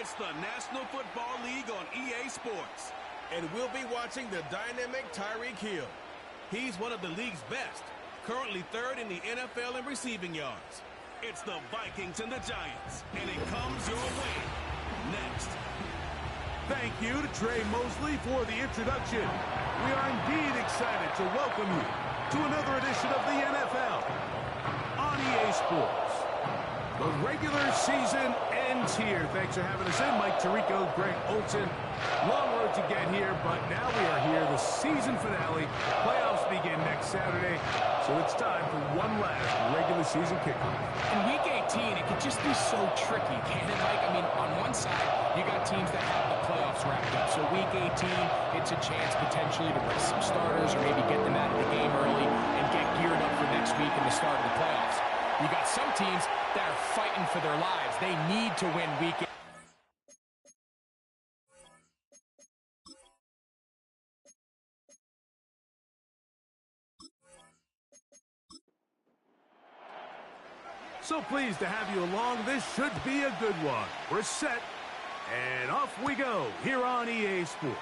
It's the National Football League on EA Sports. And we'll be watching the dynamic Tyreek Hill. He's one of the league's best, currently third in the NFL in receiving yards. It's the Vikings and the Giants, and it comes your way next. Thank you to Trey Mosley for the introduction. We are indeed excited to welcome you to another edition of the NFL on EA Sports. The regular season ends here. Thanks for having us in, Mike Tirico, Greg Olson. Long road to get here, but now we are here. The season finale. Playoffs begin next Saturday, so it's time for one last regular season kickoff. In Week 18, it could just be so tricky, can't it, Mike? I mean, on one side, you got teams that have the playoffs wrapped up. So Week 18, it's a chance potentially to rest some starters or maybe get them out of the game early and get geared up for next week and the start of the playoffs. You got some teams that are fighting for their lives. They need to win Week 18. So pleased to have you along. This should be a good one. We're set, and off we go here on EA Sports.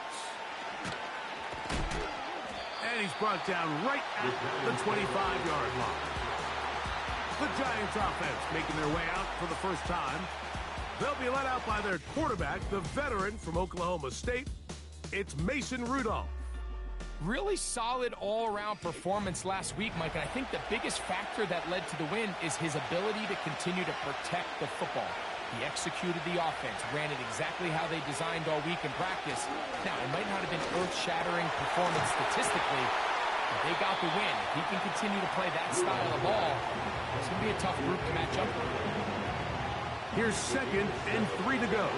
And he's brought down right at the 25-yard line. The Giants offense making their way out for the first time. They'll be led out by their quarterback, the veteran from Oklahoma State. It's Mason Rudolph. Really solid all-around performance last week, Mike, and I think the biggest factor that led to the win is his ability to continue to protect the football. He executed the offense, ran it exactly how they designed all week in practice. Now, it might not have been earth-shattering performance statistically, but they got the win. If he can continue to play that style of ball, it's going to be a tough group to match up with. Here's 2nd and 3 to go.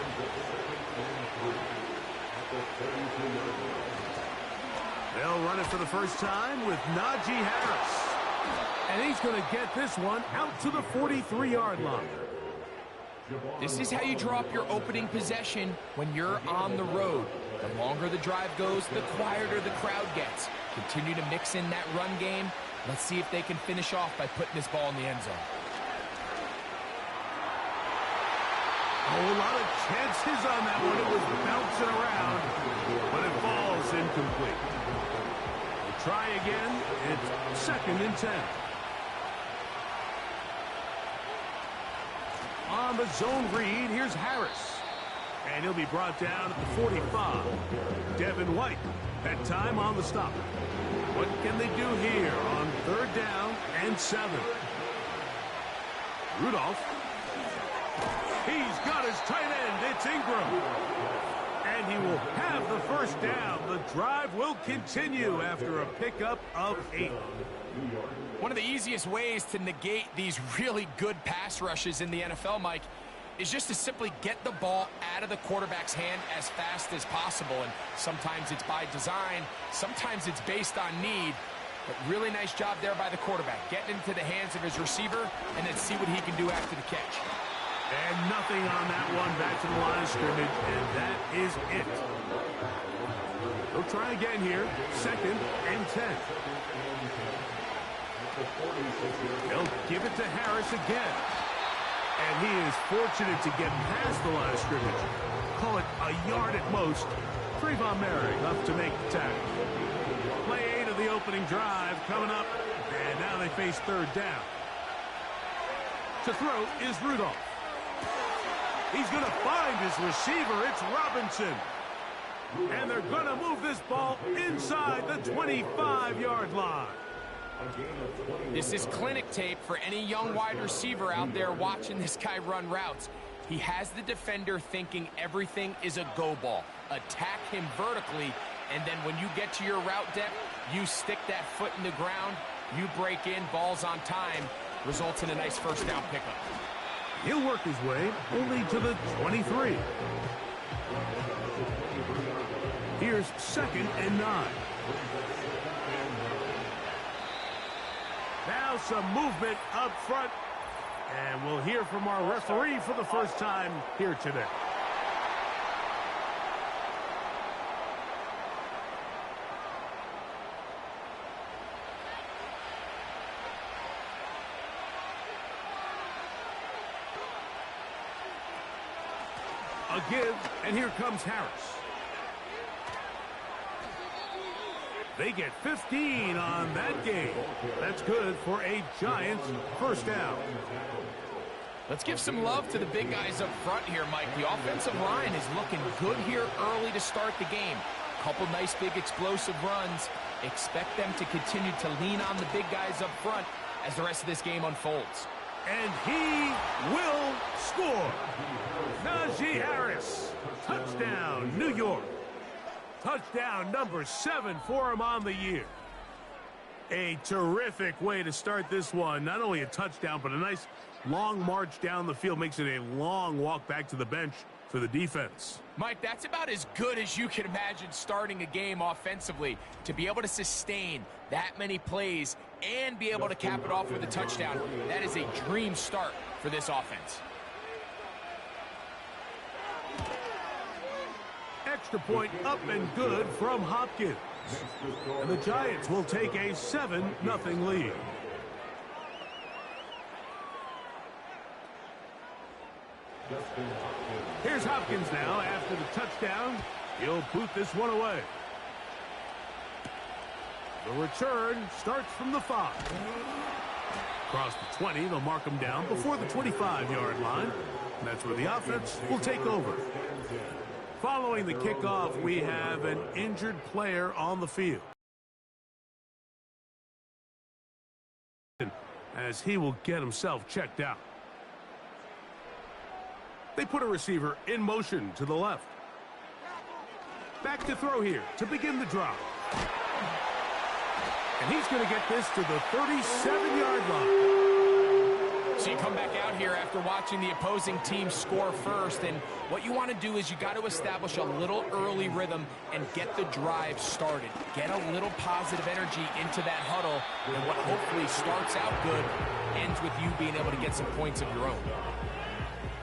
They'll run it for the first time with Najee Harris. And he's going to get this one out to the 43-yard line. This is how you draw up your opening possession when you're on the road. The longer the drive goes, the quieter the crowd gets. Continue to mix in that run game. Let's see if they can finish off by putting this ball in the end zone. Oh, a lot of chances on that one. It was bouncing around, but it falls incomplete. We'll try again. It's 2nd and 10. On the zone read, here's Harris. And he'll be brought down at the 45. Devin White, that time on the stop. What can they do here on 3rd down and 7? Rudolph. He's got his tight end. It's Ingram. And he will have the first down. The drive will continue after a pickup of 8. One of the easiest ways to negate these really good pass rushes in the NFL, Mike, is just to simply get the ball out of the quarterback's hand as fast as possible. And sometimes it's by design, sometimes it's based on need. But really nice job there by the quarterback, getting into the hands of his receiver, and then see what he can do after the catch. And nothing on that one, back to the line of scrimmage, and that is it. They'll try again here, 2nd and 10. They'll give it to Harris again. And he is fortunate to get past the line of scrimmage. Call it a yard at most. Trayvon Merrick up to make the tackle. Play 8 of the opening drive coming up, and now they face 3rd down. To throw is Rudolph. He's going to find his receiver. It's Robinson. And they're going to move this ball inside the 25-yard line. This is clinic tape for any young wide receiver out there watching this guy run routes. He has the defender thinking everything is a go ball. Attack him vertically, and then when you get to your route depth, you stick that foot in the ground, you break in, ball's on time, results in a nice first down pickup. He'll work his way only to the 23. Here's 2nd and 9. Now some movement up front. And we'll hear from our referee for the first time here today. A give, and here comes Harris. They get 15 on that game. That's good for a Giants first down. Let's give some love to the big guys up front here, Mike. The offensive line is looking good here early to start the game. Couple nice big explosive runs. Expect them to continue to lean on the big guys up front as the rest of this game unfolds. And he will score. Najee Harris. Touchdown, New York. Touchdown number 7 for him on the year. A terrific way to start this one. Not only a touchdown, but a nice long march down the field. Makes it a long walk back to the bench for the defense. Mike, that's about as good as you can imagine starting a game offensively. To be able to sustain that many plays and be able to cap it off with a touchdown, that is a dream start for this offense. Extra point up and good from Hopkins. And the Giants will take a 7-0 lead. Here's Hopkins now after the touchdown. He'll boot this one away. The return starts from the 5. Across the 20, they'll mark him down before the 25-yard line. And that's where the offense will take over. Following the kickoff, we have an injured player on the field, as he will get himself checked out. They put a receiver in motion to the left. Back to throw here to begin the drive. And he's going to get this to the 37-yard line. So you come back out here after watching the opposing team score first, and what you want to do is you got to establish a little early rhythm and get the drive started. Get a little positive energy into that huddle, and what hopefully starts out good ends with you being able to get some points of your own.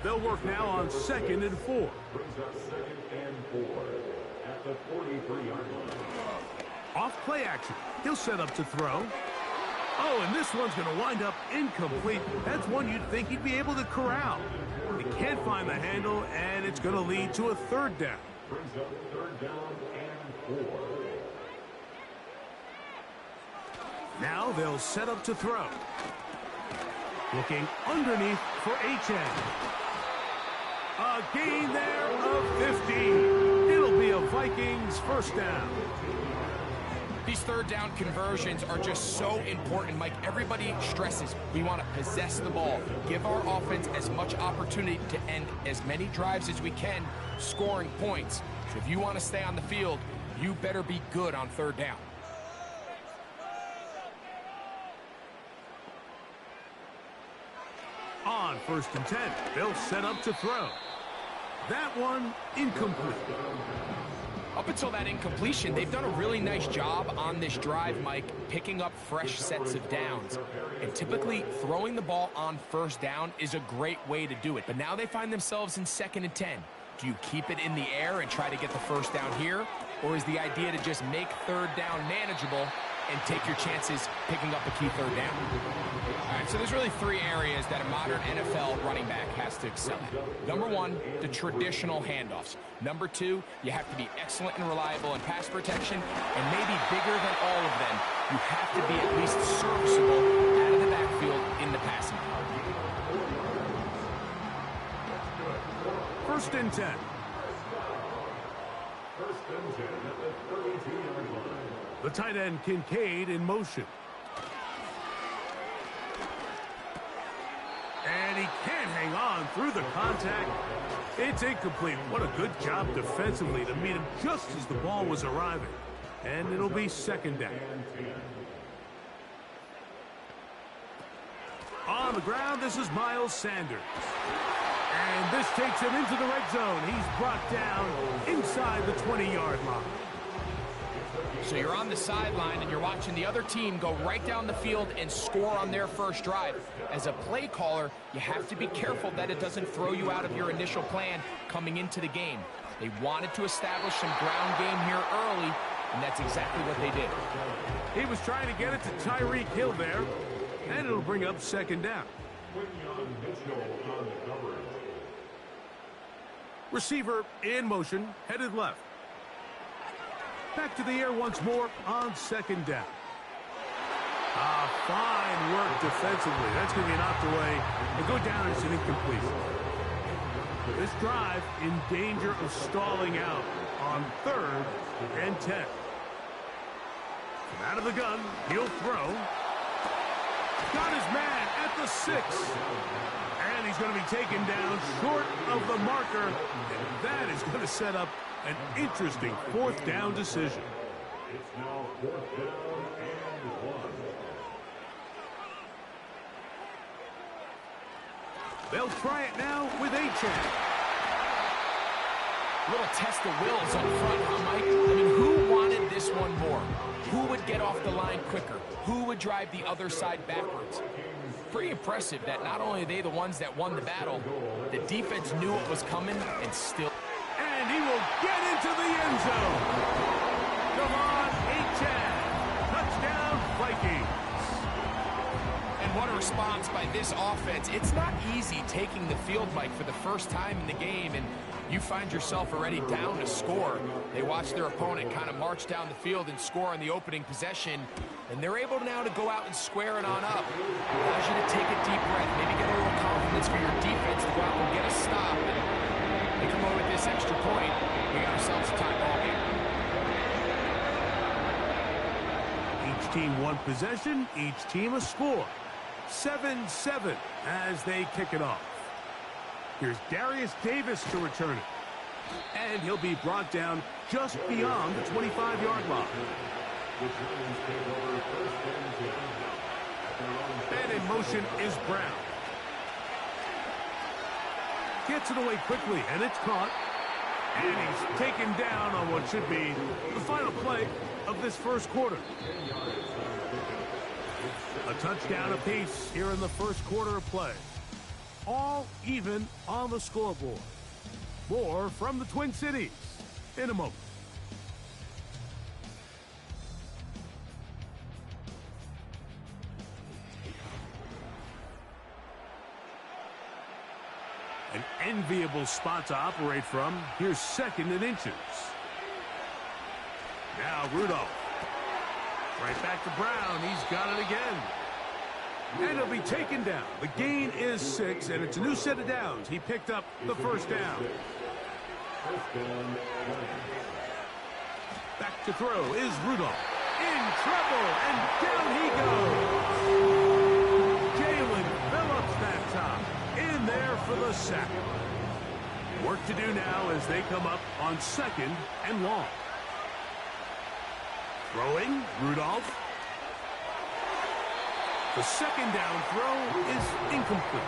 They'll work now on 2nd and 4. At the 43-yard line. Off play action. He'll set up to throw. Oh, and this one's going to wind up incomplete. That's one you'd think he'd be able to corral. He can't find the handle, and it's going to lead to a 3rd down. Brings up 3rd down and 4. Now they'll set up to throw. Looking underneath for HN. A gain there of 15. It'll be a Vikings first down. These 3rd down conversions are just so important, Mike. Everybody stresses we want to possess the ball, give our offense as much opportunity to end as many drives as we can, scoring points. So if you want to stay on the field, you better be good on 3rd down. On 1st and 10, they'll set up to throw. That one incomplete. Up until that incompletion, they've done a really nice job on this drive, Mike, picking up fresh sets of downs. And typically, throwing the ball on 1st down is a great way to do it. But now they find themselves in 2nd and 10. Do you keep it in the air and try to get the 1st down here? Or is the idea to just make 3rd down manageable and take your chances picking up a key 3rd down? All right, so there's really 3 areas that a modern NFL running back has to excel at. Number 1, the traditional handoffs. Number 2, you have to be excellent and reliable in pass protection, and maybe bigger than all of them, you have to be at least serviceable out of the backfield in the passing game. 1st and 10. 1st and 10 at the 32-yard line. The tight end Kincaid in motion. And he can't hang on through the contact. It's incomplete. What a good job defensively to meet him just as the ball was arriving. And it'll be 2nd down. On the ground, this is Miles Sanders. And this takes him into the red zone. He's brought down inside the 20-yard line. So you're on the sideline and you're watching the other team go right down the field and score on their first drive. As a play caller, you have to be careful that it doesn't throw you out of your initial plan coming into the game. They wanted to establish some ground game here early, and that's exactly what they did. He was trying to get it to Tyreek Hill there, and it'll bring up 2nd down. Receiver in motion, headed left. Back to the air once more on second down. Fine work defensively. That's going to be knocked away and go down as an incompletion. This drive in danger of stalling out on 3rd and 10. From out of the gun, he'll throw. Got his man at the 6. And he's going to be taken down short of the marker. And that is going to set up an interesting 4th down decision. It's now 4th down and 1. They'll try it now with A-Chan. Little test of wills up front, huh, Mike? I mean, who wanted this one more? Who would get off the line quicker? Who would drive the other side backwards? Pretty impressive that not only are they the ones that won the battle, the defense knew what was coming and still... And he will get into the end zone. Come on, A-Chan. Touchdown, Vikings. And what a response by this offense. It's not easy taking the field, Mike, for the first time in the game, and you find yourself already down to score. They watch their opponent kind of march down the field and score on the opening possession, and they're able now to go out and square it on up. Allows you to take a deep breath, maybe get a little confidence for your defense to go out and get a stop. And they come away with this extra point. We got ourselves a tie ball game. Each team one possession, each team a score. 7-7 as they kick it off. Here's Darius Davis to return it. And he'll be brought down just beyond the 25-yard line. And in motion is Brown. Gets it away quickly, and it's caught. And he's taken down on what should be the final play of this first quarter. A touchdown apiece here in the first quarter of play. All even on the scoreboard. More from the Twin Cities in a moment. An enviable spot to operate from. Here's 2nd and inches. Now Rudolph. Right back to Brown. He's got it again. And he'll be taken down. The gain is 6, and it's a new set of downs. He picked up the first down. Back to throw is Rudolph. In trouble, and down he goes. Jalen Phillips that time. In there for the sack. Work to do now as they come up on 2nd and long. Throwing, Rudolph. The 2nd down throw is incomplete.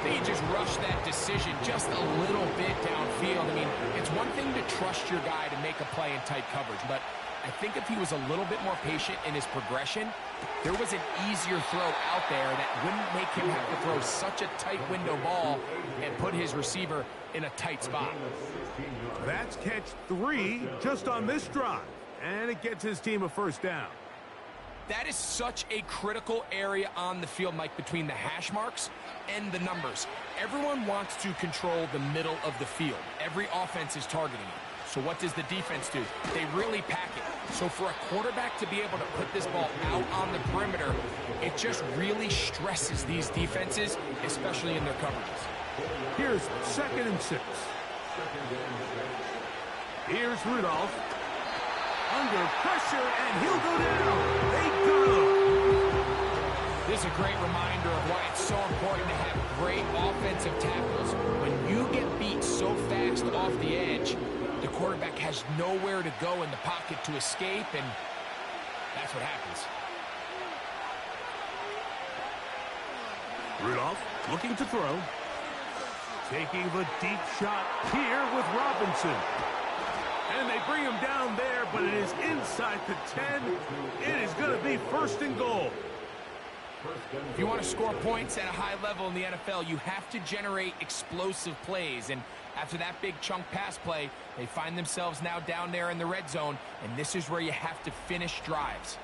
They just rushed that decision just a little bit downfield. I mean, it's one thing to trust your guy to make a play in tight coverage, but I think if he was a little bit more patient in his progression, there was an easier throw out there that wouldn't make him have to throw such a tight window ball and put his receiver in a tight spot. That's catch 3 just on this drive, and it gets his team a first down. That is such a critical area on the field, Mike, between the hash marks and the numbers. Everyone wants to control the middle of the field. Every offense is targeting it. So what does the defense do? They really pack it. So for a quarterback to be able to put this ball out on the perimeter, it just really stresses these defenses, especially in their coverages. Here's 2nd and 6. Here's Rudolph. Under pressure, and he'll go down. They got him. This is a great reminder of why it's so important to have great offensive tackles. When you get beat so fast off the edge, the quarterback has nowhere to go in the pocket to escape, and that's what happens. Rudolph looking to throw. Taking the deep shot here with Robinson. And they bring him down there, but it is inside the 10. It is going to be 1st and goal. If you want to score points at a high level in the NFL, you have to generate explosive plays. And after that big chunk pass play, they find themselves now down there in the red zone, and this is where you have to finish drives.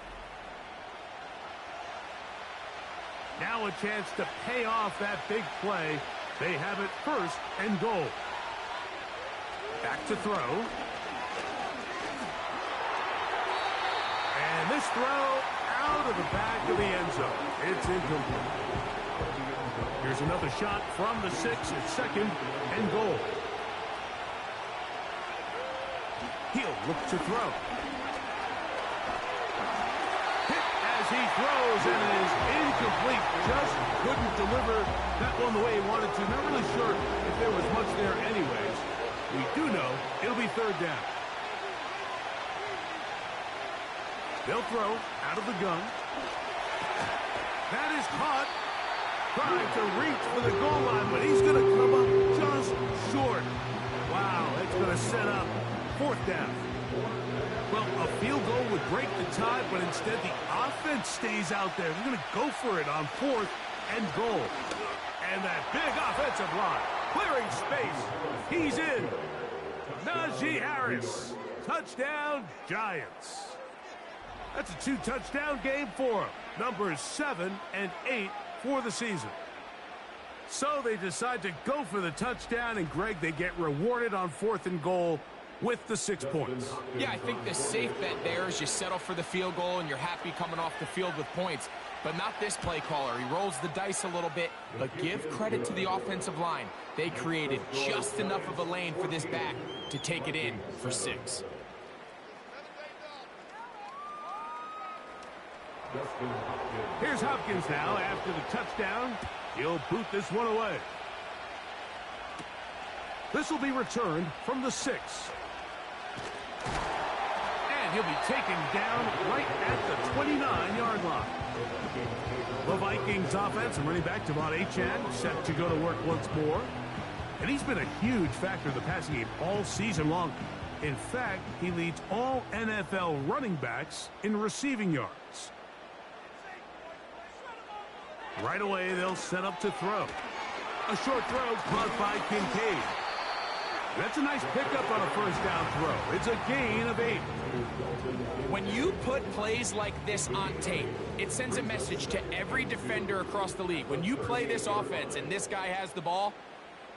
Now a chance to pay off that big play. They have it 1st and goal. Back to throw. And this throw out of the back of the end zone. It's incomplete. Here's another shot from the 6 at second and goal. He'll look to throw. Hit as he throws, and it is incomplete. Just couldn't deliver that one the way he wanted to. Not really sure if there was much there anyways. We do know it'll be third down. They'll throw out of the gun. That is caught. Trying to reach for the goal line, but he's going to come up just short. Wow, that's going to set up fourth down. Well, a field goal would break the tie, but instead the offense stays out there. They're going to go for it on fourth and goal. And that big offensive line clearing space. He's in. Najee Harris. Touchdown, Giants. That's a 2-touchdown game for him. Numbers 7 and 8 for the season. So they decide to go for the touchdown, and Greg, they get rewarded on fourth and goal with the 6 points. Yeah, I think the safe bet there is you settle for the field goal and you're happy coming off the field with points. But not this play caller. He rolls the dice a little bit, but give credit to the offensive line. They created just enough of a lane for this back to take it in for 6. Here's Hopkins now after the touchdown. He'll boot this one away. This will be returned from the 6. And he'll be taken down right at the 29-yard line. The Vikings offense and running back W18 set to go to work once more. And he's been a huge factor in the passing game all season long. In fact, he leads all NFL running backs in receiving yards. Right away, they'll set up to throw. A short throw caught by Kincaid. That's a nice pickup on a first down throw. It's a gain of 8. When you put plays like this on tape, it sends a message to every defender across the league. When you play this offense and this guy has the ball,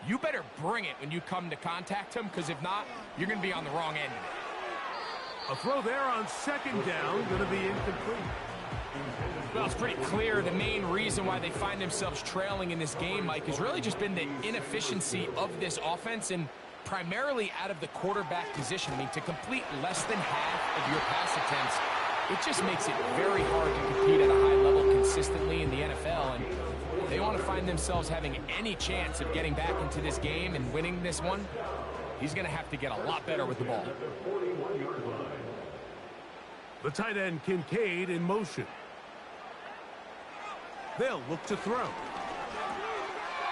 you better bring it when you come to contact him, because if not, you're going to be on the wrong end of it. A throw there on second down, going to be incomplete. Well, it's pretty clear the main reason why they find themselves trailing in this game, Mike, has really just been the inefficiency of this offense and primarily out of the quarterback position. I mean, to complete less than half of your pass attempts, it just makes it very hard to compete at a high level consistently in the NFL. And if they want to find themselves having any chance of getting back into this game and winning this one, he's going to have to get a lot better with the ball. The tight end Kincaid in motion. They'll look to throw.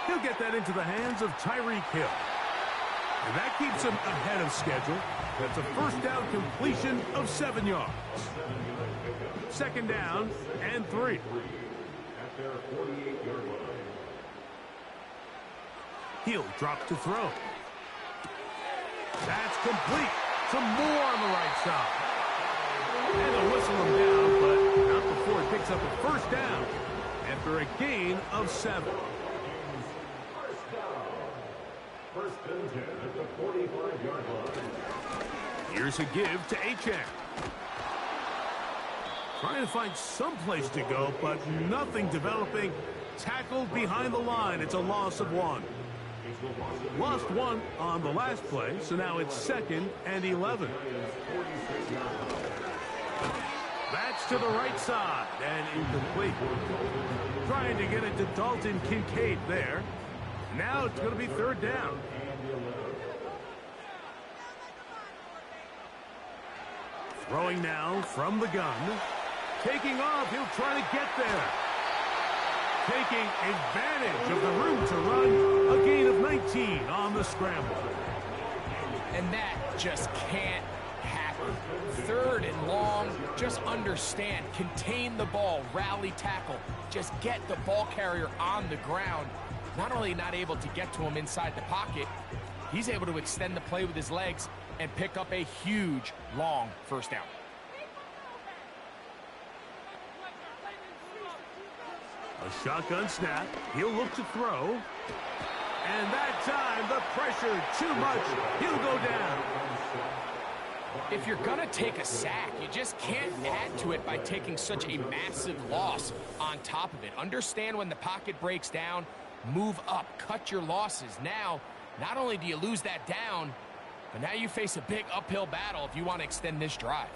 He'll get that into the hands of Tyreek Hill. And that keeps him ahead of schedule. That's a first down completion of 7 yards. Second down and 3. He'll drop to throw. That's complete. Some more on the right side. And they'll whistle him down, but not before he picks up a first down after a gain of 7. First and 10 at the 45-yard line. Here's a give to Achane. Trying to find some place to go, but nothing developing. Tackled behind the line. It's a loss of 1. Lost 1 on the last play, so now it's 2nd and 11. That's to the right side and incomplete. Trying to get it to Dalton Kincaid there. Now it's going to be third down. Throwing now from the gun. Taking off, he'll try to get there. Taking advantage of the room to run. A gain of 19 on the scramble. And that just can't happen. Third and long, just understand, contain the ball, rally tackle, just get the ball carrier on the ground. Not only not able to get to him inside the pocket, he's able to extend the play with his legs and pick up a huge, long first down. A shotgun snap. He'll look to throw. And that time, the pressure too much. He'll go down. If you're going to take a sack, you just can't add to it by taking such a massive loss on top of it. Understand when the pocket breaks down, move up, cut your losses. Now, not only do you lose that down, but now you face a big uphill battle if you want to extend this drive.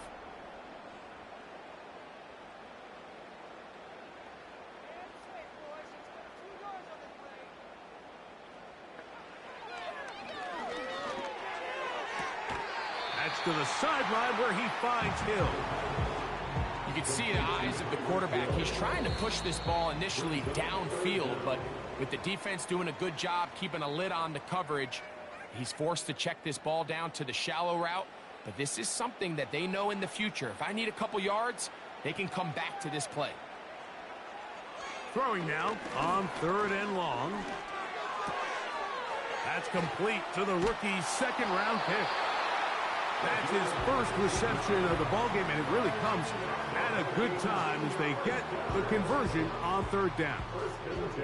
That's to the sideline where he finds Hill. You can see the eyes of the quarterback. He's trying to push this ball initially downfield, but with the defense doing a good job keeping a lid on the coverage, he's forced to check this ball down to the shallow route. But this is something that they know in the future. If I need a couple yards, they can come back to this play. Throwing now on 3rd and long. That's complete to the rookie's 2nd-round pick. That's his first reception of the ballgame, and it really comes at a good time as they get the conversion on 3rd down.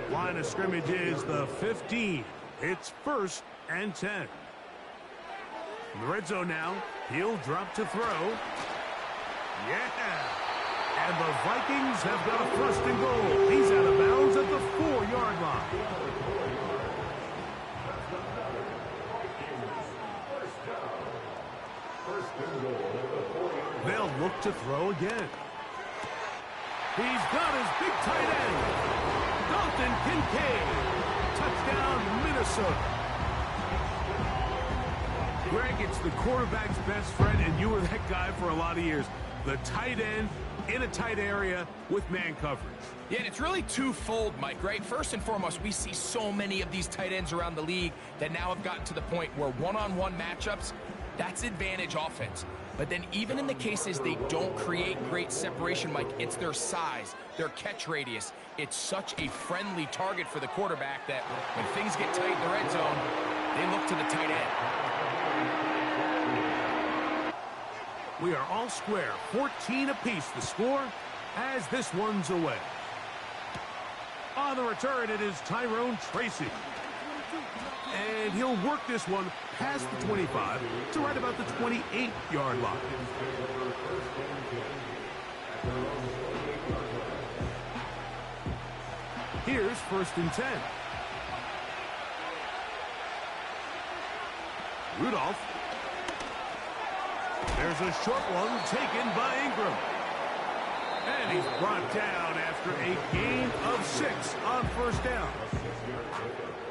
Line of scrimmage is the 15. It's 1st and 10. In the red zone now, he'll drop to throw. Yeah! And the Vikings have got a 1st and goal. He's out of bounds at the 4-yard line. They'll look to throw again. He's got his big tight end, Dalton Kincaid. Touchdown, Minnesota. Greg, it's the quarterback's best friend, and you were that guy for a lot of years. The tight end in a tight area with man coverage. Yeah, and it's really twofold, Mike, right? First and foremost, we see so many of these tight ends around the league that now have gotten to the point where one-on-one matchups, that's advantage offense. But then even in the cases they don't create great separation, Mike, it's their size, their catch radius. It's such a friendly target for the quarterback that when things get tight in the red zone, they look to the tight end. We are all square, 14 apiece the score as this one's away. On the return, it is Tyrone Tracy. And he'll work this one past the 25 to right about the 28-yard line. Here's 1st and 10. Rudolph. There's a short one taken by Ingram. And he's brought down after a gain of 6 on 1st down.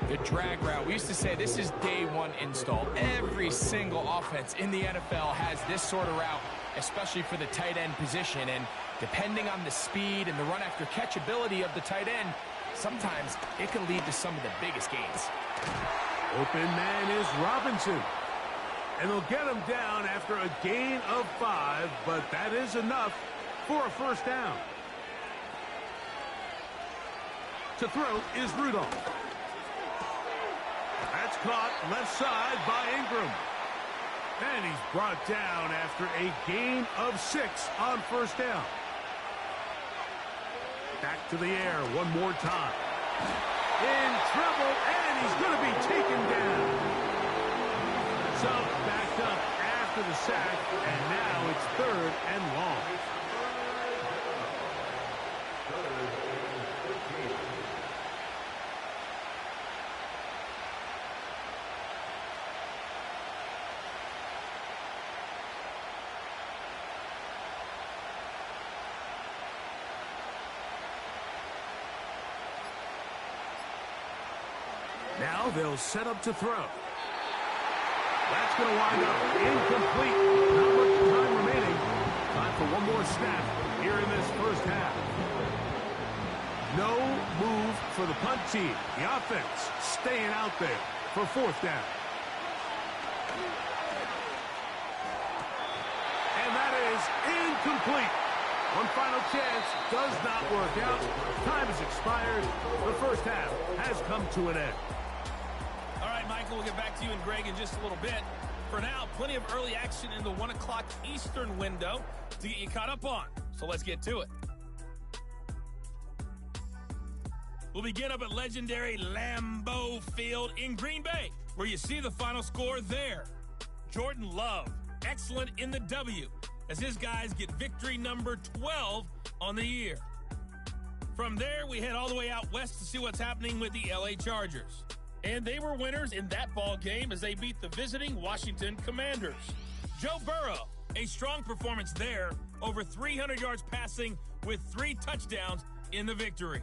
The drag route, we used to say this is day one install. Every single offense in the NFL has this sort of route, especially for the tight end position. And depending on the speed and the run after catch ability of the tight end, sometimes it can lead to some of the biggest gains. Open man is Robinson. And they'll get him down after a gain of 5, but that is enough for a 1st down. To throw is Rudolph. That's caught left side by Ingram. And he's brought down after a gain of 6 on 1st down. Back to the air one more time. In trouble, and he's going to be taken down. So backed up after the sack, and now it's 3rd and long. Now they'll set up to throw. That's going to wind up incomplete. Not much time remaining. Time for one more snap here in this 1st half. No move for the punt team. The offense staying out there for 4th down. And that is incomplete. One final chance does not work out. Time has expired. The 1st half has come to an end. All right, Michael, we'll get back to you and Greg in just a little bit. For now, plenty of early action in the 1 o'clock Eastern window to get you caught up on. So let's get to it. will begin up at legendary Lambeau Field in Green Bay, where you see the final score there. Jordan Love, excellent in the W, as his guys get victory number 12 on the year. From there, we head all the way out west to see what's happening with the LA Chargers. And they were winners in that ball game as they beat the visiting Washington Commanders. Joe Burrow, a strong performance there, over 300 yards passing with 3 touchdowns in the victory.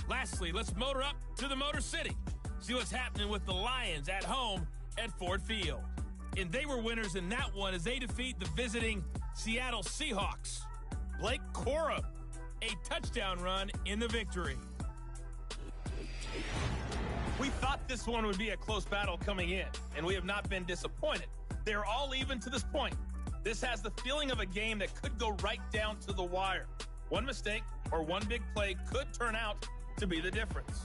Lastly, let's motor up to the Motor City, see what's happening with the Lions at home at Ford Field. And they were winners in that one as they defeat the visiting Seattle Seahawks. Blake Corum, a touchdown run in the victory. We thought this one would be a close battle coming in, and we have not been disappointed. They're all even to this point. This has the feeling of a game that could go right down to the wire. One mistake or one big play could turn out to be the difference.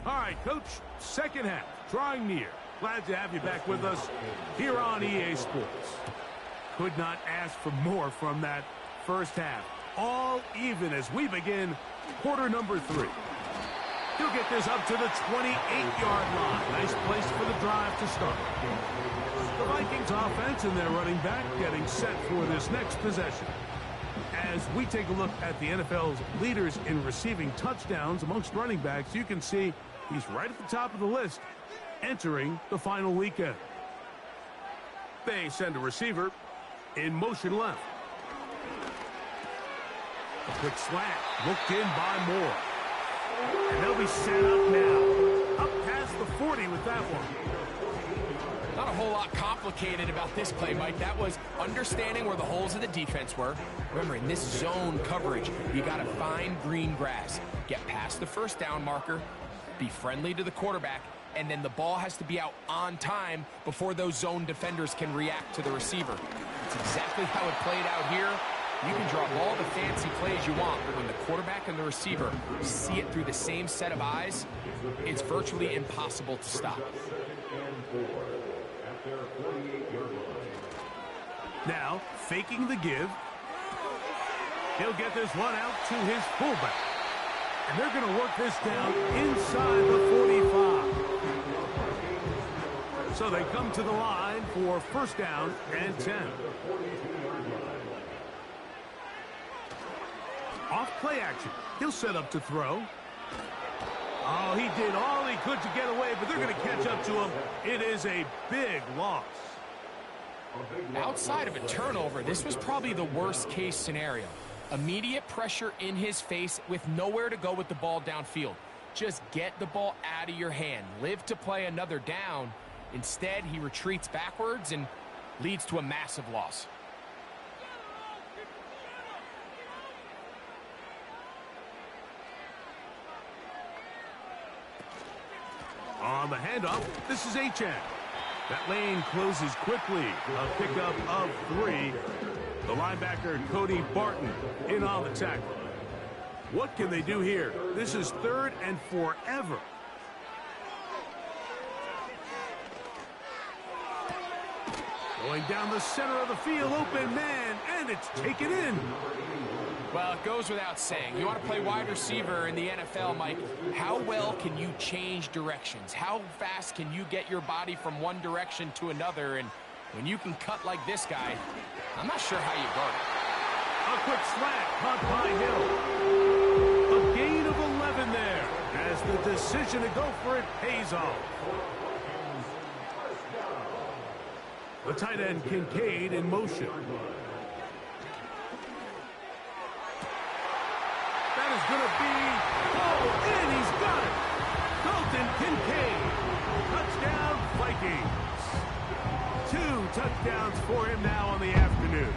All right, Coach, second half, drawing near. Glad to have you back with us here on EA Sports. Could not ask for more from that first half. All even as we begin quarter number 3. He'll get this up to the 28-yard line. Nice place for the drive to start. The Vikings offense and their running back getting set for this next possession. As we take a look at the NFL's leaders in receiving touchdowns amongst running backs, you can see he's right at the top of the list entering the final weekend. They send a receiver in motion left. A quick slant, looked in by Moore. And they'll be set up now. Up past the 40 with that one. Not a whole lot complicated about this play, Mike. That was understanding where the holes of the defense were. Remember, in this zone coverage, you got to find green grass. Get past the first down marker, be friendly to the quarterback, and then the ball has to be out on time before those zone defenders can react to the receiver. It's exactly how it played out here. You can draw all the fancy plays you want, but when the quarterback and the receiver see it through the same set of eyes, it's virtually impossible to stop. Now, faking the give. He'll get this one out to his fullback. And they're going to work this down inside the 45. So they come to the line for first down and 10. Off play action. He'll set up to throw. Oh, he did all he could to get away, but they're going to catch up to him. It is a big loss. Outside of a turnover, this was probably the worst case scenario. Immediate pressure in his face with nowhere to go with the ball downfield. Just get the ball out of your hand. Live to play another down. Instead, he retreats backwards and leads to a massive loss. On the handoff, this is Achane. That lane closes quickly. A pickup of 3. The linebacker, Cody Barton, in on the tackle. What can they do here? This is 3rd and forever. Going down the center of the field, open man, and it's taken in. Well, it goes without saying. You want to play wide receiver in the NFL, Mike. How well can you change directions? How fast can you get your body from one direction to another? And when you can cut like this guy, I'm not sure how you guard it. A quick slant caught by Hill. A gain of 11 there as the decision to go for it pays off. The tight end, Kincaid, in motion. That is going to be, and he's got it. Dalton Kincaid, touchdown Vikings. 2 touchdowns for him now on the afternoon.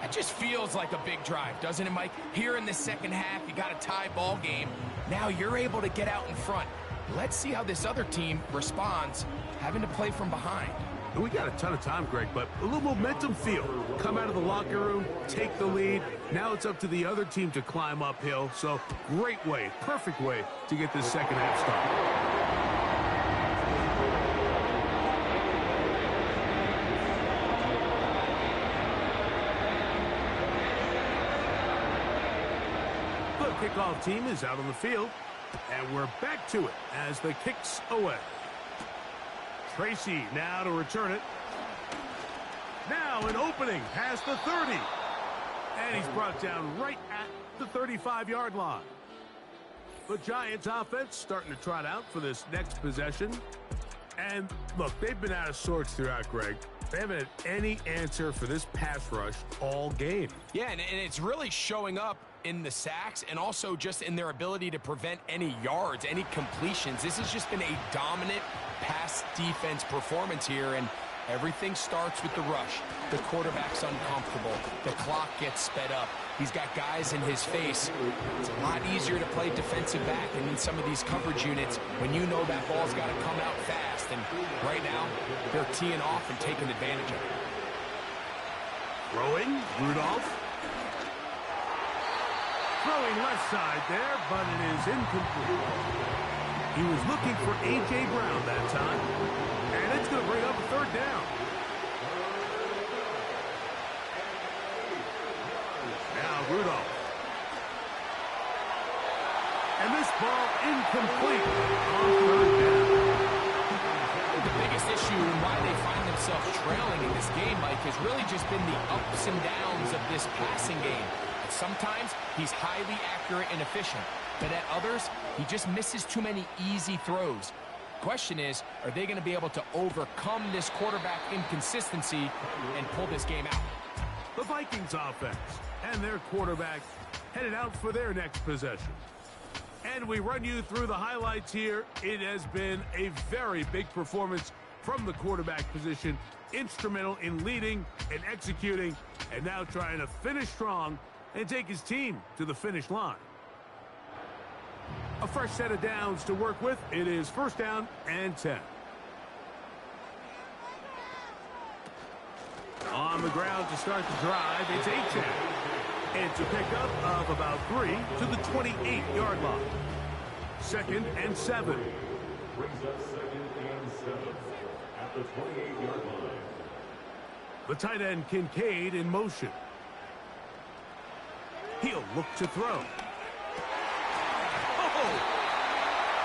That just feels like a big drive, doesn't it, Mike? Here in the second half, you got a tie ball game. Now you're able to get out in front. Let's see how this other team responds, having to play from behind. We got a ton of time, Greg, but a little momentum feel. Come out of the locker room, take the lead. Now it's up to the other team to climb uphill. So great way, perfect way to get this second half started. kickoff team is out on the field. And we're back to it as the kick's away. Tracy now to return it. Now an opening past the 30. And he's brought down right at the 35-yard line. The Giants offense starting to trot out for this next possession. And look, they've been out of sorts throughout, Greg. They haven't had any answer for this pass rush all game. Yeah, and it's really showing up in the sacks and also just in their ability to prevent any yards, any completions. This has just been a dominant pass defense performance here, and everything starts with the rush. The quarterback's uncomfortable. The clock gets sped up. He's got guys in his face. It's a lot easier to play defensive back and in some of these coverage units when you know that ball's got to come out fast. And right now, they're teeing off and taking advantage of it. Throwing, Rudolph. Throwing left side there, but it is incomplete. He was looking for A.J. Brown that time. And it's going to bring up a third down. Now Rudolph. And this ball incomplete on third down. The biggest issue and why they find themselves trailing in this game, Mike, has really just been the ups and downs of this passing game. Sometimes he's highly accurate and efficient, but at others, he just misses too many easy throws. Question is, are they going to be able to overcome this quarterback inconsistency and pull this game out? The Vikings offense and their quarterback headed out for their next possession. And we run you through the highlights here. It has been a very big performance from the quarterback position, instrumental in leading and executing, and now trying to finish strong and take his team to the finish line. A fresh set of downs to work with. It is first down and 10. On the ground to start the drive, it's A-Chan. It's a pickup of about 3 to the 28-yard line. Second and 7. Brings us second and 7 at the 28-yard line. The tight end Kincaid in motion. He'll look to throw. Oh!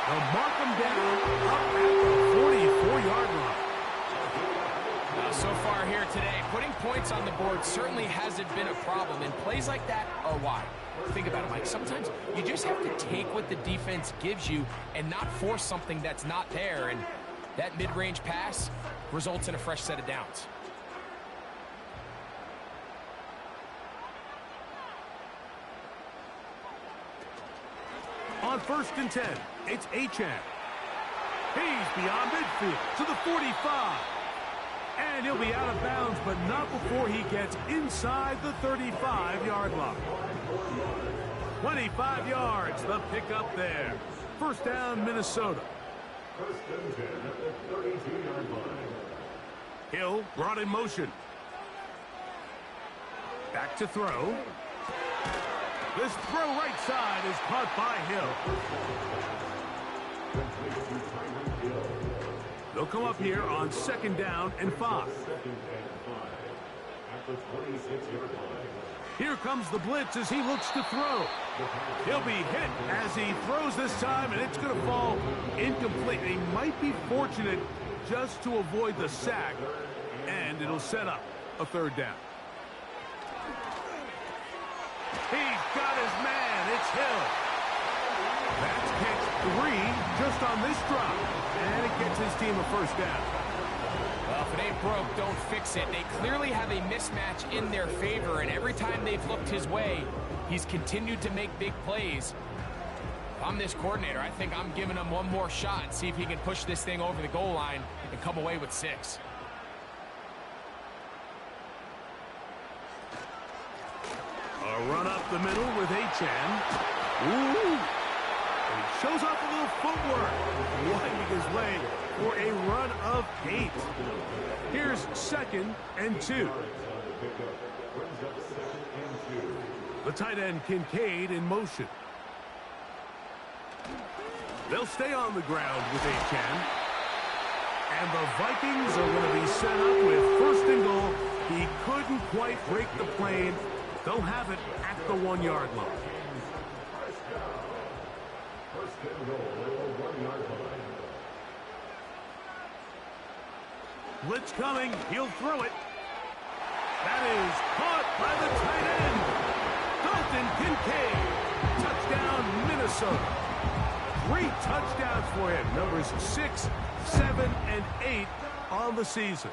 They'll mark him down up at the 44-yard line. So far here today, putting points on the board certainly hasn't been a problem, and plays like that are why. Think about it, Mike. Sometimes you just have to take what the defense gives you and not force something that's not there, and that mid-range pass results in a fresh set of downs. On first and 10, it's A-Chan. He's beyond midfield to the 45. And he'll be out of bounds, but not before he gets inside the 35-yard line. 25 yards, the pickup there. First down, Minnesota. First and 10 at the 32-yard line. Hill brought in motion. Back to throw. This throw right side is caught by Hill. They'll come up here on second down and 5. Second and 5 at the 26-yard line. Here comes the blitz as he looks to throw. He'll be hit as he throws this time, and it's going to fall incomplete. He might be fortunate just to avoid the sack, and it'll set up a third down. He's got his man. It's Hill. That's catch 3 just on this drive. And it gets his team a first down. Well, if it ain't broke, don't fix it. They clearly have a mismatch in their favor, and every time they've looked his way, he's continued to make big plays. If I'm this coordinator, I think I'm giving him one more shot and see if he can push this thing over the goal line and come away with 6. A run up the middle with A-Chan. Ooh! And he shows off a little footwork, winding his way for a run of 8. Here's second and 2. The tight end Kincaid in motion. They'll stay on the ground with A-Chan. And the Vikings are going to be set up with first and goal. He couldn't quite break the plane. They'll have it at the 1-yard line. and goal at the 1-yard line. Blitz coming. He'll throw it. That is caught by the tight end. Dalton Kincaid. Touchdown, Minnesota. 3 touchdowns for him. Numbers 6, 7, and 8 on the season.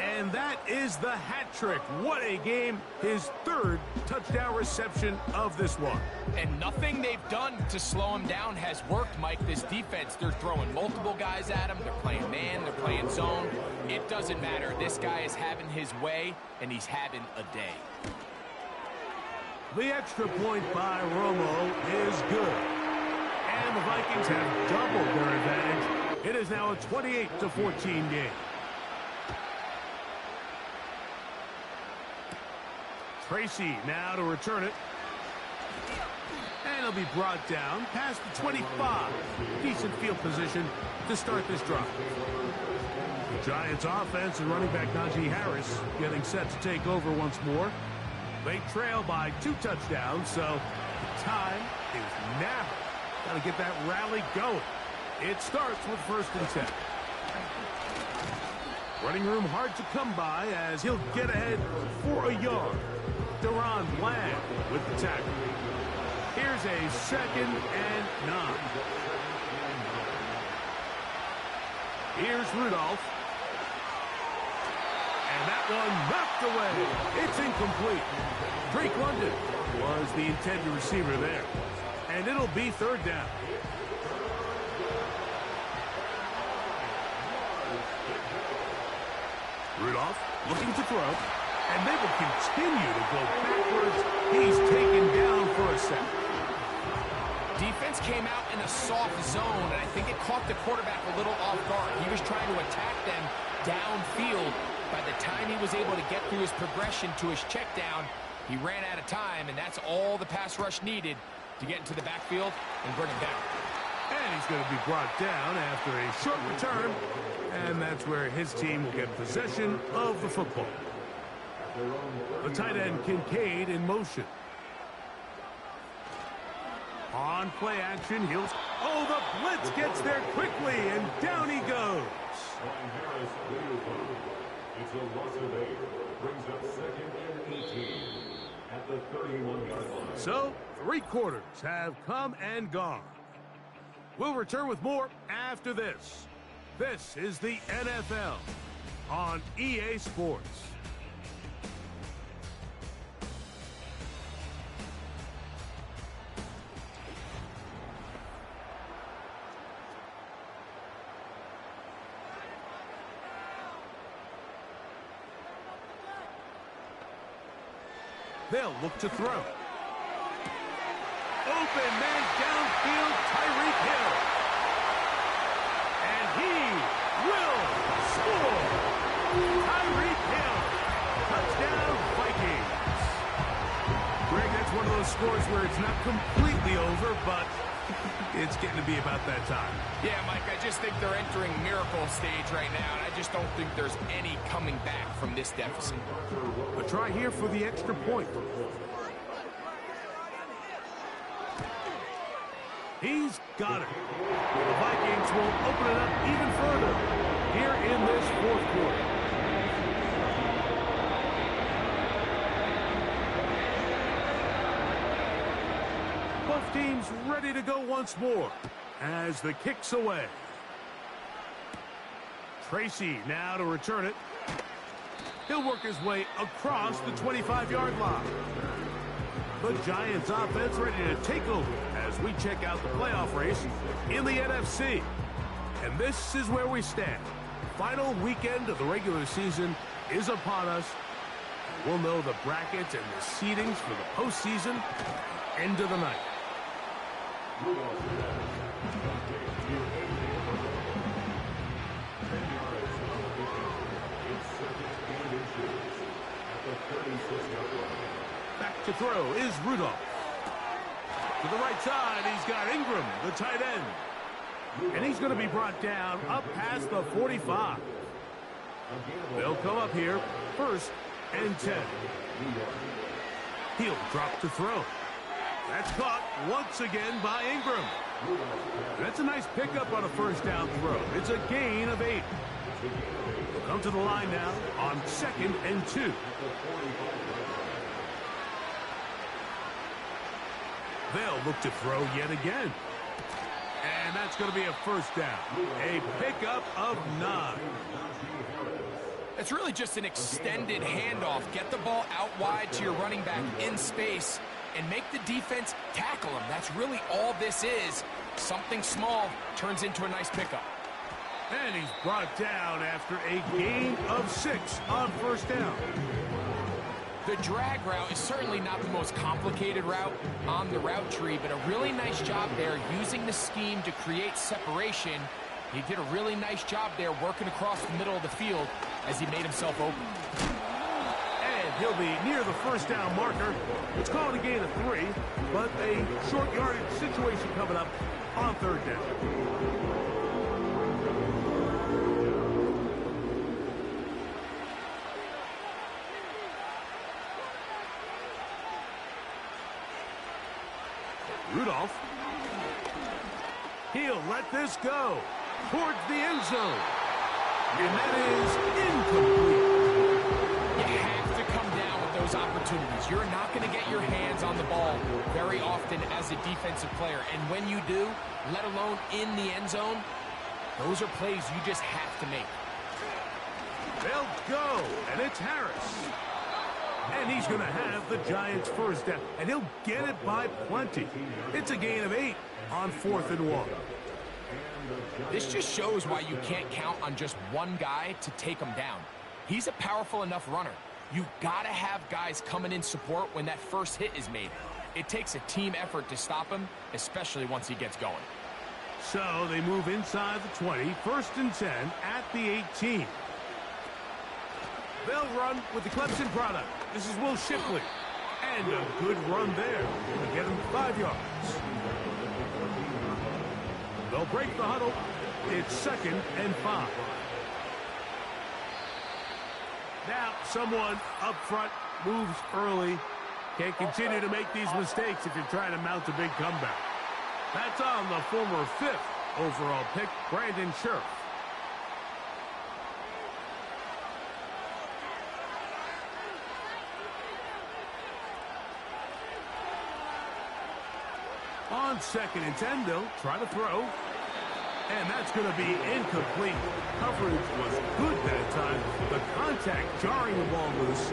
And that is the hat trick. What a game. His 3rd touchdown reception of this one. And nothing they've done to slow him down has worked, Mike. This defense, they're throwing multiple guys at him. They're playing man. They're playing zone. It doesn't matter. This guy is having his way, and he's having a day. The extra point by Romo is good. And the Vikings have doubled their advantage. It is now a 28-14 game. Tracy now to return it. And he'll be brought down past the 25. Decent field position to start this drive. The Giants offense and running back Najee Harris getting set to take over once more. They trail by 2 touchdowns, so the time is now. Got to get that rally going. It starts with 1st and 10. Running room hard to come by as he'll get ahead for a yard. Deron Bland with the tackle. Here's a 2nd and 9. Here's Rudolph. And that one knocked away. It's incomplete. Drake London was the intended receiver there. And it'll be 3rd down. Rudolph looking to throw. And they will continue to go backwards. He's taken down for a sack. Defense came out in a soft zone, and I think it caught the quarterback a little off guard. He was trying to attack them downfield. By the time he was able to get through his progression to his check down, he ran out of time, and that's all the pass rush needed to get into the backfield and bring him down. And he's going to be brought down after a short return, and that's where his team will get possession of the football. The tight end Kincaid in motion. On play action, he'll... Oh, the blitz gets there quickly, and down he goes. It's a loss of 8. Brings up 2nd and 18 at the 31-yard line. So, 3 quarters have come and gone. We'll return with more after this. This is the NFL on EA Sports. They'll look to throw. Open man downfield, Tyreek Hill. And he will score. Tyreek Hill. Touchdown, Vikings. Greg, that's one of those scores where it's not completely over, but it's getting to be about that time. Yeah, Mike, I just think they're entering miracle stage right now, and I just don't think there's any coming back from this deficit. A try here for the extra point. He's got it. The Vikings will open it up even further here in this 4th quarter. Both teams ready to go once more as the kick's away. Tracy now to return it. He'll work his way across the 25-yard line. The Giants offense ready to take over as we check out the playoff race in the NFC. And this is where we stand. Final weekend of the regular season is upon us. We'll know the brackets and the seedings for the postseason end of the night. Back to throw is Rudolph. To the right side, he's got Ingram, the tight end. And he's going to be brought down up past the 45. They'll come up here, 1st and 10. He'll drop to throw. That's caught once again by Ingram. That's a nice pickup on a first down throw. It's a gain of 8. We'll come to the line now on 2nd and 2. They'll look to throw yet again. And that's going to be a first down. A pickup of 9. It's really just an extended handoff. Get the ball out wide to your running back in space and make the defense tackle him. That's really all this is. Something small turns into a nice pickup. And he's brought down after a gain of 6 on first down. The drag route is certainly not the most complicated route on the route tree, but a really nice job there using the scheme to create separation. He did a really nice job there working across the middle of the field as he made himself open. And he'll be near the first down marker. It's called a gain of 3, but a short yardage situation coming up on 3rd down. Rudolph. He'll let this go towards the end zone. And that is incomplete. You have to come down with those opportunities. You're not going to get your hands on the ball very often as a defensive player. And when you do, let alone in the end zone, those are plays you just have to make. They'll go, and it's Harris. And he's going to have the Giants' first down. And he'll get it by plenty. It's a gain of 8 on 4th and 1. This just shows why you can't count on just one guy to take him down. He's a powerful enough runner. You got to have guys coming in support when that first hit is made. It takes a team effort to stop him, especially once he gets going. So they move inside the 20, 1st and 10 at the 18. They'll run with the Clemson product. This is Will Shipley. And a good run there to get him 5 yards. They'll break the huddle. It's 2nd and 5. Now someone up front moves early. Can't continue to make these mistakes if you're trying to mount a big comeback. That's on the former 5th overall pick, Brandon Scherf. On 2nd and 10, they'll try to throw. And that's going to be incomplete. Coverage was good that time. The contact jarring the ball loose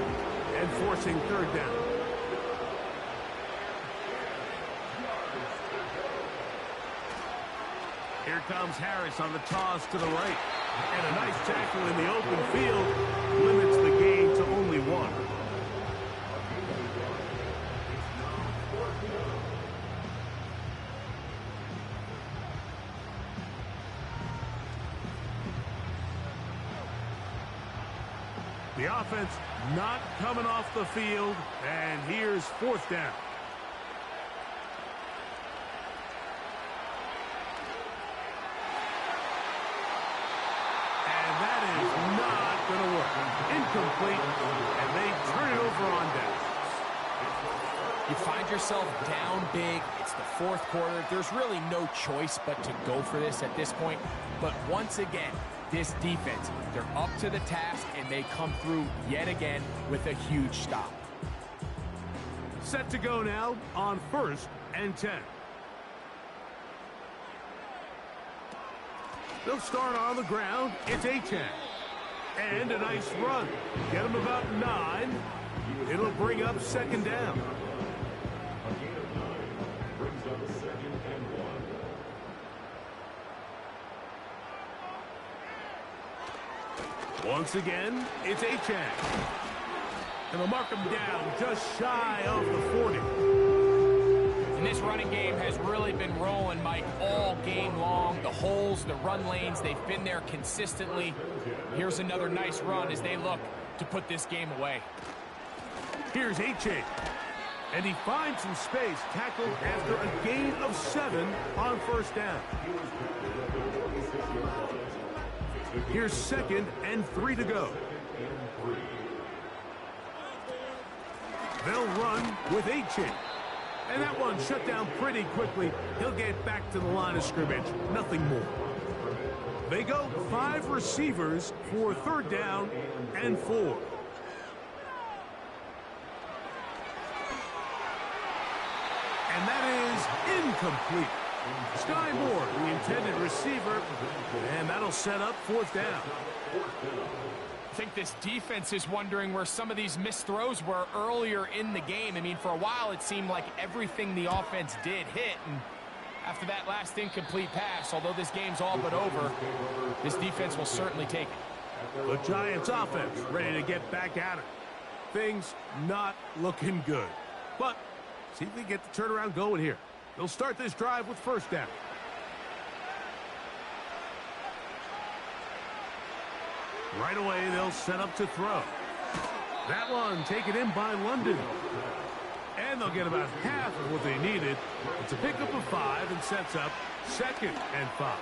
and forcing 3rd down. Here comes Harris on the toss to the right. And a nice tackle in the open field limits the gain to only 1. The offense not coming off the field, and here's 4th down. And that is not going to work. Incomplete, and they turn it over on downs. You find yourself down big. It's the 4th quarter. There's really no choice but to go for this at this point. But once again, this defense, they're up to the task, and they come through yet again with a huge stop. Set to go now on 1st and 10. They'll start on the ground. It's Achane. And a nice run. Get him about 9. It'll bring up 2nd down. A gain of 9 brings up 2nd and 1. Once again, it's Achane. And they'll mark him down just shy of the 40. And this running game has really been rolling, Mike, all game long. The holes, the run lanes, they've been there consistently. Here's another nice run as they look to put this game away. Here's Achane. And he finds some space, tackled after a gain of 7 on 1st down. Here's 2nd and 3 to go. They'll run with Achane. And that one shut down pretty quickly. He'll get back to the line of scrimmage. Nothing more. They go 5 receivers for 3rd down and 4. And that is incomplete. Sky Moore, the intended receiver, and that'll set up 4th down. I think this defense is wondering where some of these missed throws were earlier in the game. I mean, for a while, it seemed like everything the offense did hit, and after that last incomplete pass, although this game's all but over, this defense will certainly take it. The Giants offense ready to get back at it. Things not looking good. But see if they get the turnaround going here. They'll start this drive with 1st down. Right away, they'll set up to throw. That one taken in by London. And they'll get about half of what they needed. It's a pickup of 5 and sets up 2nd and 5.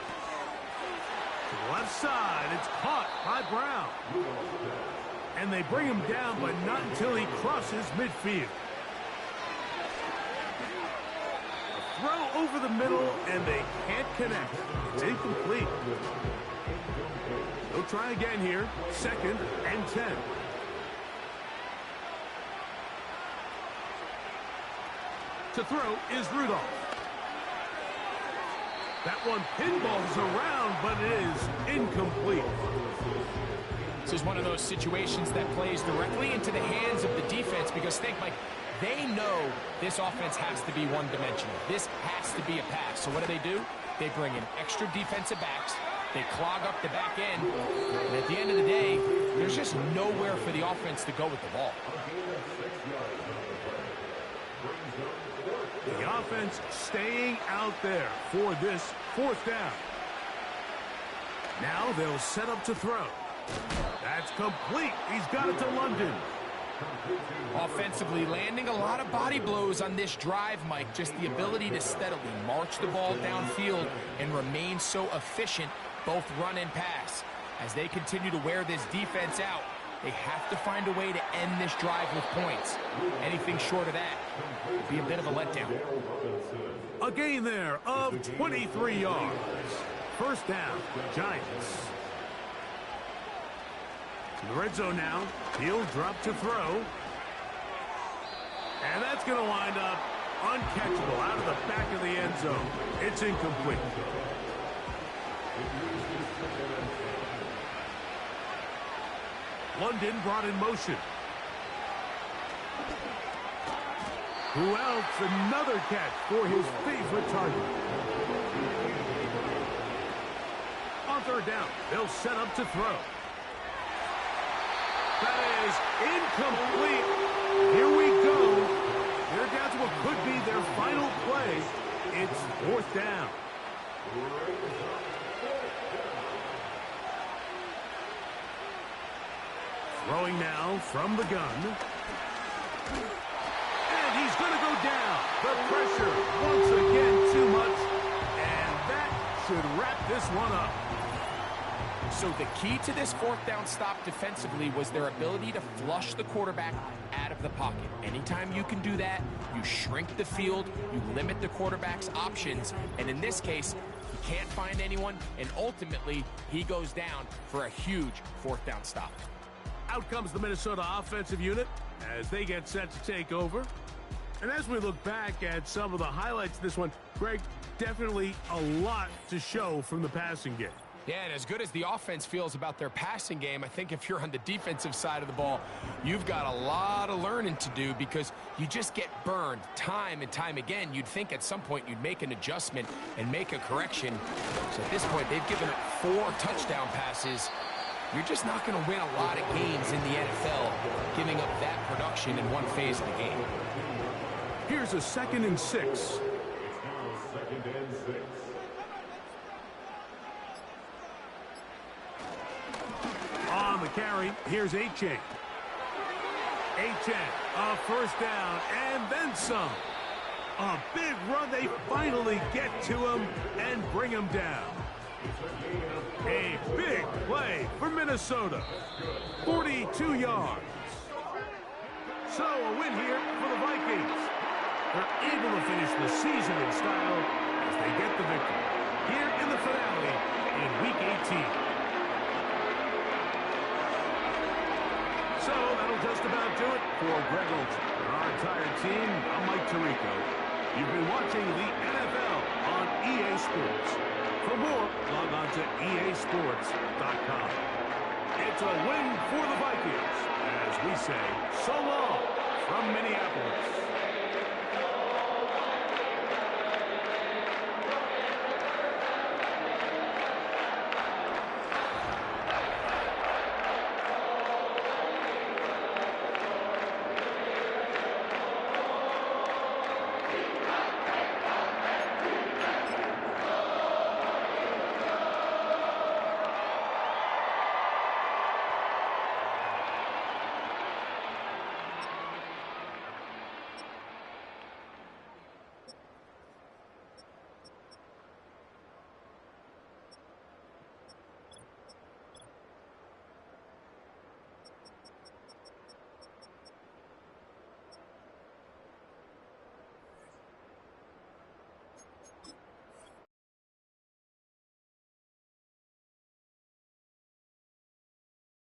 To the left side, it's caught by Brown. And they bring him down, but not until he crosses midfield. A throw over the middle, and they can't connect. It's incomplete. They'll try again here. 2nd and 10. To throw is Rudolph. That one pinballs around, but it is incomplete. This is one of those situations that plays directly into the hands of the defense because think, Mike, they know this offense has to be one-dimensional. This has to be a pass. So what do? They bring in extra defensive backs. They clog up the back end. And at the end of the day, there's just nowhere for the offense to go with the ball. The offense staying out there for this 4th down. Now they'll set up to throw. That's complete. He's got it to London. Offensively, landing a lot of body blows on this drive, Mike. Just the ability to steadily march the ball downfield and remain so efficient, both run and pass. As they continue to wear this defense out, they have to find a way to end this drive with points. Anything short of that would be a bit of a letdown. A gain there of 23 yards. 1st down, Giants. To the red zone now. He'll drop to throw. And that's going to wind up uncatchable out of the back of the end zone. It's incomplete. London brought in motion. Who else? Another catch for his favorite target. On 3rd down, they'll set up to throw. That is incomplete. Here we go. They're down to what could be their final play. It's 4th down. Throwing now from the gun. And he's going to go down. The pressure once again too much. And that should wrap this one up. So the key to this 4th down stop defensively was their ability to flush the quarterback out of the pocket. Anytime you can do that, you shrink the field, you limit the quarterback's options, and in this case, he can't find anyone, and ultimately, he goes down for a huge 4th down stop. Out comes the Minnesota offensive unit as they get set to take over. And as we look back at some of the highlights of this one, Greg, definitely a lot to show from the passing game. Yeah, and as good as the offense feels about their passing game, I think if you're on the defensive side of the ball, you've got a lot of learning to do because you just get burned time and time again. You'd think at some point you'd make an adjustment and make a correction. So at this point, they've given up 4 touchdown passes. You're just not going to win a lot of games in the NFL giving up that production in one phase of the game. Here's a 2nd and 6. It's now 2nd and 6. On the carry, here's A-Chain. A-Chain, a 1st down, and then some. A big run. They finally get to him and bring him down. A big play for Minnesota. 42 yards. So a win here for the Vikings. they're able to finish the season in style as they get the victory here in the finale in Week 18. So that'll just about do it for Greg Olson and our entire team. I'm Mike Tirico. You've been watching the NFL on EA Sports. For more, log on to easports.com. It's a win for the Vikings, as we say so long from Minneapolis.